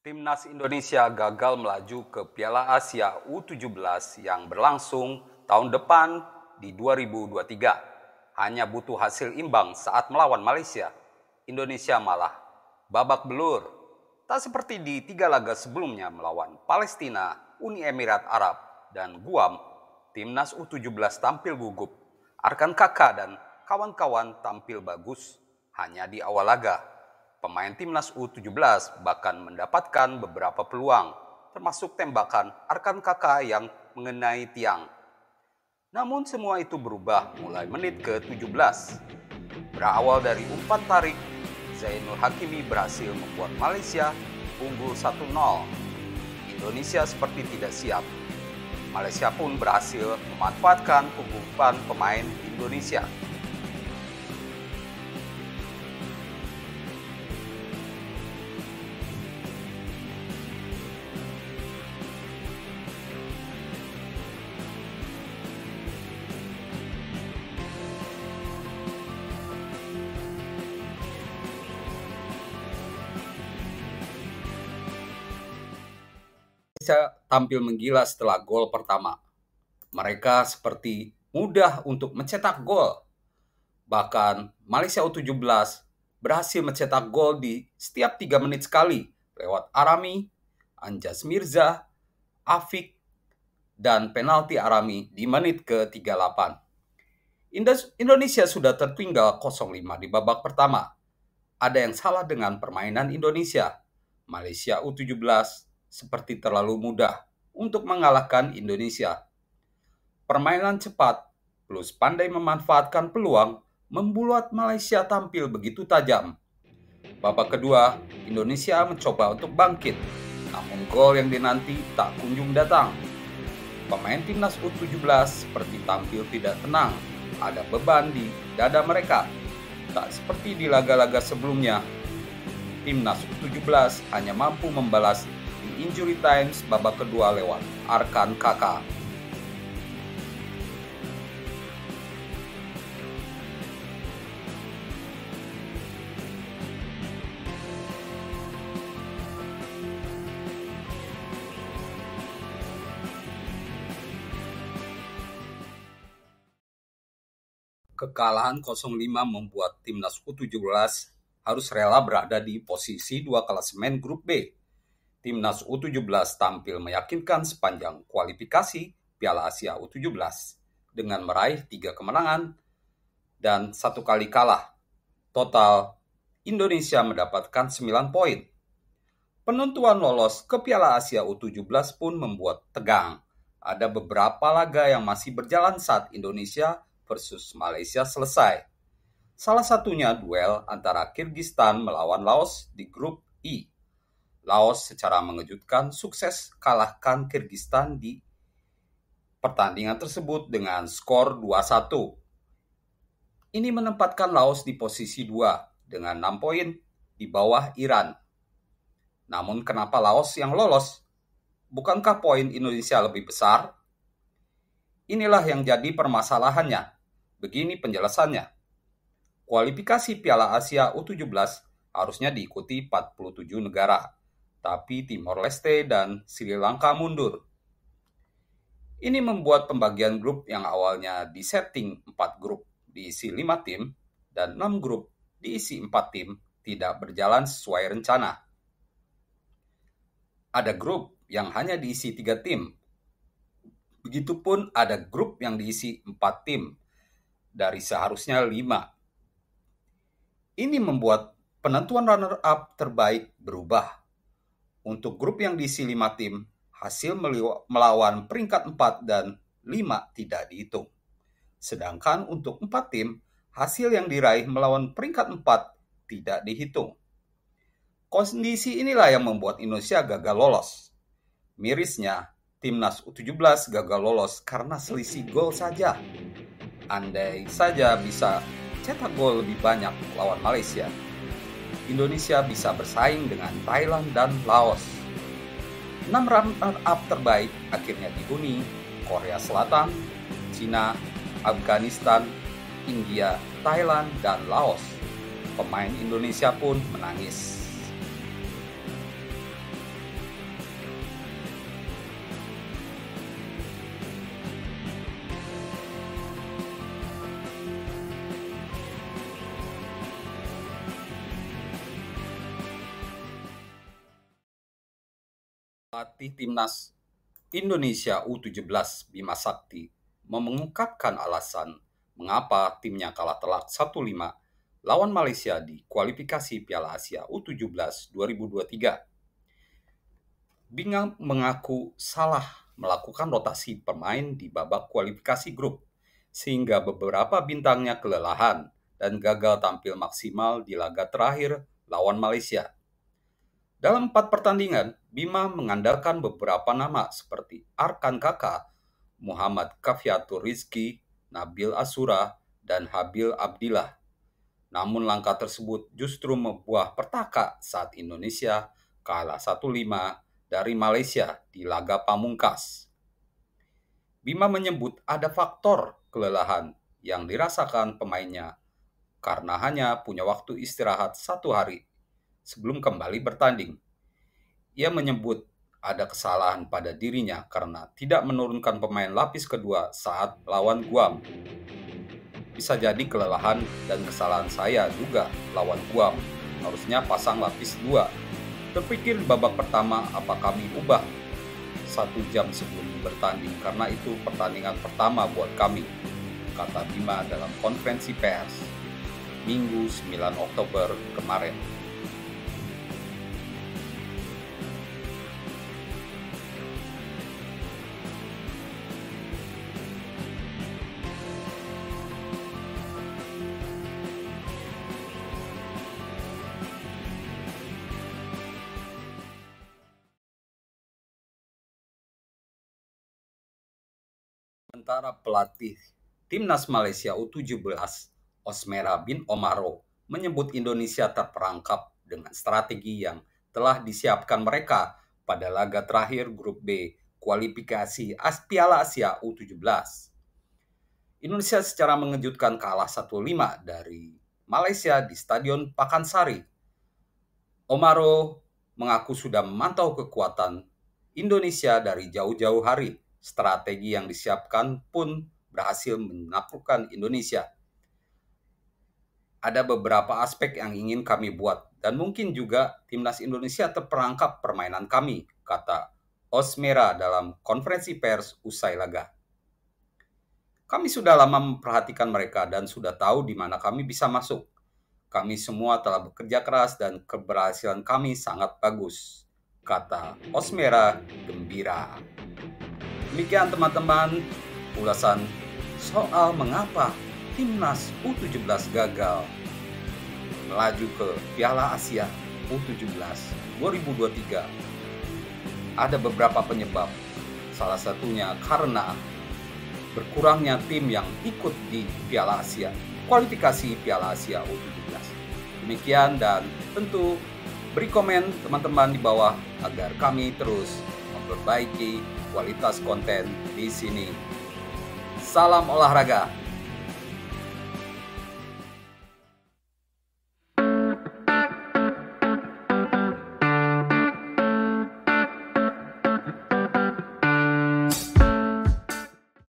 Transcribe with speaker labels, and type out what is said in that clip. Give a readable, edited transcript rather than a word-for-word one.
Speaker 1: Timnas Indonesia gagal melaju ke Piala Asia U17 yang berlangsung tahun depan di 2023. Hanya butuh hasil imbang saat melawan Malaysia. Indonesia malah babak belur. Tak seperti di 3 laga sebelumnya melawan Palestina, Uni Emirat Arab, dan Guam, Timnas U17 tampil gugup. Arkan Kakak dan kawan-kawan tampil bagus hanya di awal laga. Pemain Timnas U17 bahkan mendapatkan beberapa peluang, termasuk tembakan Arkan Kakak yang mengenai tiang. Namun semua itu berubah mulai menit ke-17. Berawal dari umpan tarik, Zainul Hakimi berhasil membuat Malaysia unggul 1-0. Indonesia seperti tidak siap. Malaysia pun berhasil memanfaatkan kegugupan pemain Indonesia. Indonesia tampil menggila setelah gol pertama. Mereka seperti mudah untuk mencetak gol. Bahkan Malaysia U17 berhasil mencetak gol di setiap 3 menit sekali lewat Arami, Anjas Mirza, Afik, dan penalti Arami di menit ke-38. Indonesia sudah tertinggal 0-5 di babak pertama. Ada yang salah dengan permainan Indonesia. Malaysia U17 seperti terlalu mudah untuk mengalahkan Indonesia. Permainan cepat plus pandai memanfaatkan peluang membuat Malaysia tampil begitu tajam. Babak kedua, Indonesia mencoba untuk bangkit, namun gol yang dinanti tak kunjung datang. Pemain Timnas U17 seperti tampil tidak tenang, ada beban di dada mereka. Tak seperti di laga-laga sebelumnya, Timnas U17 hanya mampu membalas di injury times babak kedua lewat Arkan Kakak. Kekalahan 0-5 membuat Timnas U17 harus rela berada di posisi 2 klasemen grup B. Timnas U17 tampil meyakinkan sepanjang kualifikasi Piala Asia U17 dengan meraih 3 kemenangan dan 1 kali kalah. Total, Indonesia mendapatkan 9 poin. Penentuan lolos ke Piala Asia U17 pun membuat tegang. Ada beberapa laga yang masih berjalan saat Indonesia versus Malaysia selesai. Salah satunya duel antara Kirgistan melawan Laos di grup I. Laos secara mengejutkan sukses kalahkan Kirgistan di pertandingan tersebut dengan skor 2-1. Ini menempatkan Laos di posisi 2 dengan 6 poin di bawah Iran. Namun kenapa Laos yang lolos? Bukankah poin Indonesia lebih besar? Inilah yang jadi permasalahannya. Begini penjelasannya. Kualifikasi Piala Asia U17 harusnya diikuti 47 negara, tapi Timor Leste dan Sri Lanka mundur. Ini membuat pembagian grup yang awalnya disetting 4 grup diisi 5 tim dan 6 grup diisi 4 tim tidak berjalan sesuai rencana. Ada grup yang hanya diisi 3 tim. Begitupun ada grup yang diisi 4 tim dari seharusnya 5. Ini membuat penentuan runner-up terbaik berubah. Untuk grup yang diisi 5 tim, hasil melawan peringkat 4 dan 5 tidak dihitung. Sedangkan untuk 4 tim, hasil yang diraih melawan peringkat 4 tidak dihitung. Kondisi inilah yang membuat Indonesia gagal lolos. Mirisnya, Timnas U17 gagal lolos karena selisih gol saja. Andai saja bisa cetak gol lebih banyak lawan Malaysia, Indonesia bisa bersaing dengan Thailand dan Laos. 6 runner-up terbaik akhirnya dihuni Korea Selatan, Cina, Afghanistan, India, Thailand, dan Laos. Pemain Indonesia pun menangis. Pelatih Timnas Indonesia U17 Bima Sakti mengungkapkan alasan mengapa timnya kalah telak 1-5 lawan Malaysia di kualifikasi Piala Asia U17 2023. Bima mengaku salah melakukan rotasi pemain di babak kualifikasi grup, sehingga beberapa bintangnya kelelahan dan gagal tampil maksimal di laga terakhir lawan Malaysia. Dalam 4 pertandingan, Bima mengandalkan beberapa nama seperti Arkan Kaka, Muhammad Kafyatur Rizky, Nabil Asura, dan Habil Abdillah. Namun langkah tersebut justru membuah petaka saat Indonesia kalah 1-5 dari Malaysia di laga pamungkas. Bima menyebut ada faktor kelelahan yang dirasakan pemainnya karena hanya punya waktu istirahat 1 hari sebelum kembali bertanding. Ia menyebut ada kesalahan pada dirinya karena tidak menurunkan pemain lapis kedua saat lawan Guam. Bisa jadi kelelahan dan kesalahan saya juga lawan Guam. Harusnya pasang lapis 2. Terpikir di babak pertama apa kami ubah 1 jam sebelum bertanding karena itu pertandingan pertama buat kami, kata Bima dalam konferensi pers Minggu 9 Oktober kemarin. Sementara pelatih Timnas Malaysia U17, Osmera bin Omaro, menyebut Indonesia terperangkap dengan strategi yang telah disiapkan mereka pada laga terakhir Grup B kualifikasi Piala Asia U17. Indonesia secara mengejutkan kalah 1-5 dari Malaysia di Stadion Pakansari. Omaro mengaku sudah memantau kekuatan Indonesia dari jauh-jauh hari. Strategi yang disiapkan pun berhasil menaklukkan Indonesia. Ada beberapa aspek yang ingin kami buat dan mungkin juga timnas Indonesia terperangkap permainan kami, kata Osmera dalam konferensi pers usai laga. Kami sudah lama memperhatikan mereka dan sudah tahu di mana kami bisa masuk. Kami semua telah bekerja keras dan keberhasilan kami sangat bagus, kata Osmera gembira. Demikian teman-teman, ulasan soal mengapa Timnas U17 gagal melaju ke Piala Asia U17 2023. Ada beberapa penyebab, salah satunya karena berkurangnya tim yang ikut di Piala Asia, kualifikasi Piala Asia U17. Demikian dan tentu beri komen teman-teman di bawah agar kami terus memperbaiki kualitas konten di sini. Salam olahraga.